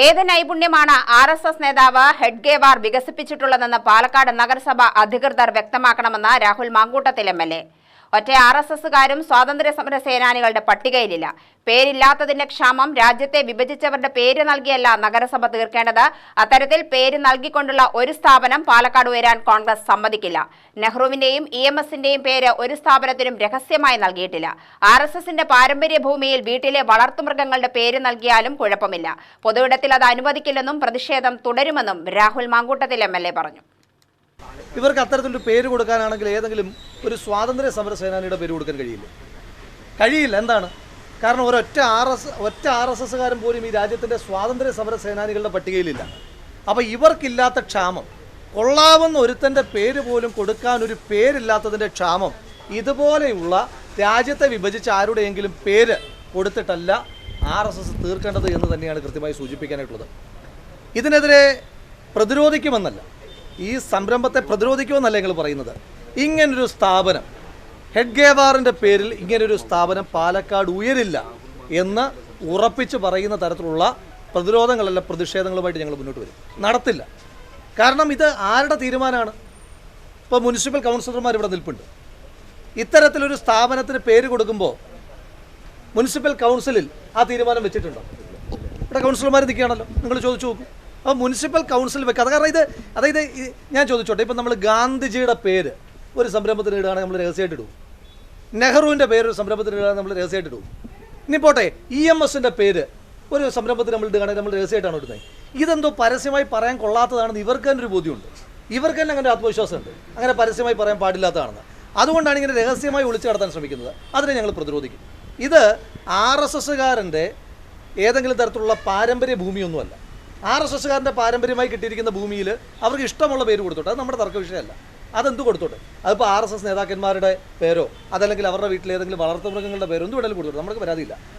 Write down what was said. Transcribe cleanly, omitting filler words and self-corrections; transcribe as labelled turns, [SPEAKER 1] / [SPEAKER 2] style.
[SPEAKER 1] ഏത് നൈപുണ്യമാണ് RSS നേതാവ് ഹെഡ്ഗേവാർ വികസിപ്പിച്ചിട്ടുള്ളതെന്ന് പാലക്കാട് നഗരസഭ അധികൃതർ വ്യക്തമാക്കണമെന്ന് രാഹുൽ മാങ്കൂട്ടത്തിൽ MLA. ഒറ്റ RSSകാരും സ്വാതന്ത്ര്യ സമര സേനാനികളുടെ പട്ടികയിലില്ല. പേരില്ലാത്തതിന്റെ ക്ഷാമം രാജ്യത്തെ വിഭജിച്ചവരുടെ പേര് നൽകിയല്ല നഗരസഭ തീർക്കേണ്ടത്. അത്തരത്തിൽ പേര് നൽകിക്കൊണ്ടുള്ള ഒരു സ്ഥാപനം പാലക്കാട് ഉയരാൻ കോൺഗ്രസ് സമ്മതിക്കില്ല. നെഹ്റുവിന്റെയും EMSന്റെയും പേര് ഒരു സ്ഥാപനത്തിനും രഹസ്യമായി നൽകിയിട്ടില്ല. RSSന്റെ പാരമ്പര്യ ഭൂമിയിൽ വീട്ടിലെ വളർത്തുമൃഗങ്ങളുടെ പേര് നൽകിയാലും കുഴപ്പമില്ല. പൊതുവിടത്തിൽ അത് അനുവദിക്കില്ലെന്നും പ്രതിഷേധം തുടരുമെന്നും രാഹുൽ മാങ്കൂട്ടത്തിൽ MLA പറഞ്ഞു.
[SPEAKER 2] ഇവർക്ക് അത്തരത്തിലൊരു പേര് കൊടുക്കാനാണെങ്കിൽ ഏതെങ്കിലും ഒരു സ്വാതന്ത്ര്യ സമര സേനാനിയുടെ പേര് കൊടുക്കാൻ കഴിയില്ല. എന്താണ് കാരണം? ഒറ്റ RSSകാരൻ പോലും ഈ രാജ്യത്തിൻ്റെ സ്വാതന്ത്ര്യ സമര സേനാനികളുടെ പട്ടികയിലില്ല. അപ്പോൾ ഇവർക്കില്ലാത്ത ക്ഷാമം, കൊള്ളാവുന്ന ഒരുത്തൻ്റെ പേര് പോലും കൊടുക്കാൻ ഒരു പേരില്ലാത്തതിൻ്റെ ക്ഷാമം ഇതുപോലെയുള്ള രാജ്യത്തെ വിഭജിച്ച് ആരുടെയെങ്കിലും പേര് കൊടുത്തിട്ടല്ല RSS തീർക്കേണ്ടത് എന്ന് തന്നെയാണ് കൃത്യമായി സൂചിപ്പിക്കാനായിട്ടുള്ളത്. ഇതിനെതിരെ പ്രതിരോധിക്കുമെന്നല്ല, ഈ സംരംഭത്തെ പ്രതിരോധിക്കുമെന്നല്ല ഞങ്ങൾ പറയുന്നത്. ഇങ്ങനൊരു സ്ഥാപനം, ഹെഡ്ഗേവാറിൻ്റെ പേരിൽ ഇങ്ങനൊരു സ്ഥാപനം പാലക്കാട് ഉയരില്ല എന്ന് ഉറപ്പിച്ച് പറയുന്ന തരത്തിലുള്ള പ്രതിരോധങ്ങളല്ല പ്രതിഷേധങ്ങളുമായിട്ട് ഞങ്ങൾ മുന്നോട്ട് വരും. നടത്തില്ല. കാരണം ഇത് ആരുടെ തീരുമാനമാണ്? ഇപ്പോൾ മുനിസിപ്പൽ കൗൺസിലർമാർ ഇവിടെ നിൽപ്പുണ്ട്. ഇത്തരത്തിലൊരു സ്ഥാപനത്തിന് പേര് കൊടുക്കുമ്പോൾ മുനിസിപ്പൽ കൗൺസിലിൽ ആ തീരുമാനം വെച്ചിട്ടുണ്ടോ? ഇവിടെ കൗൺസിലർമാർ നിൽക്കുകയാണല്ലോ, നിങ്ങൾ ചോദിച്ചു നോക്കൂ. അപ്പോൾ മുനിസിപ്പൽ കൗൺസിൽ വെക്കുക. കാരണം അതായത് ഞാൻ ചോദിച്ചോട്ടെ, ഇപ്പം നമ്മൾ ഗാന്ധിജിയുടെ പേര് ഒരു സംരംഭത്തിന് ഇടുകയാണെങ്കിൽ നമ്മൾ രഹസ്യമായിട്ട് ഇടും. നെഹ്റുവിൻ്റെ പേര് ഒരു സംരംഭത്തിന് ഇടുകയാണെങ്കിൽ നമ്മൾ രഹസ്യമായിട്ട് ഇടും. ഇനി പോട്ടെ, EMSൻ്റെ പേര് ഒരു സംരംഭത്തിന് നമ്മൾ ഇടുകയാണെങ്കിൽ നമ്മൾ രഹസ്യമായിട്ടാണ് ഇടുന്നത്. ഇതെന്തോ പരസ്യമായി പറയാൻ കൊള്ളാത്തതാണെന്ന് ഇവർക്ക് തന്നെ ഒരു ബോധ്യമുണ്ട്. ഇവർക്ക് തന്നെ അങ്ങനെ ആത്മവിശ്വാസമുണ്ട്, അങ്ങനെ പരസ്യമായി പറയാൻ പാടില്ലാത്തതാണെന്ന്. അതുകൊണ്ടാണ് ഇങ്ങനെ രഹസ്യമായി ഒളിച്ചു കടത്താൻ ശ്രമിക്കുന്നത്. അതിനെ ഞങ്ങൾ പ്രതിരോധിക്കും. ഇത് RSSകാരൻ്റെ ഏതെങ്കിലും തരത്തിലുള്ള പാരമ്പര്യ ഭൂമിയൊന്നുമല്ല. RSSകാരൻ്റെ പാരമ്പര്യമായി കിട്ടിയിരിക്കുന്ന ഭൂമിയിൽ അവർക്ക് ഇഷ്ടമുള്ള പേര് കൊടുത്തോട്ടെ, അത് നമ്മുടെ തർക്ക വിഷയമല്ല. അതെന്ത് കൊടുത്തോട്ടെ, അതിപ്പോൾ RSS നേതാക്കന്മാരുടെ പേരോ അതല്ലെങ്കിൽ അവരുടെ വീട്ടിൽ ഏതെങ്കിലും വളർത്തുമൃഗങ്ങളുടെ പേരോ എന്ത് വേണമെങ്കിലും കൊടുത്തോട്ടെ, നമുക്ക് പരാതിയില്ല.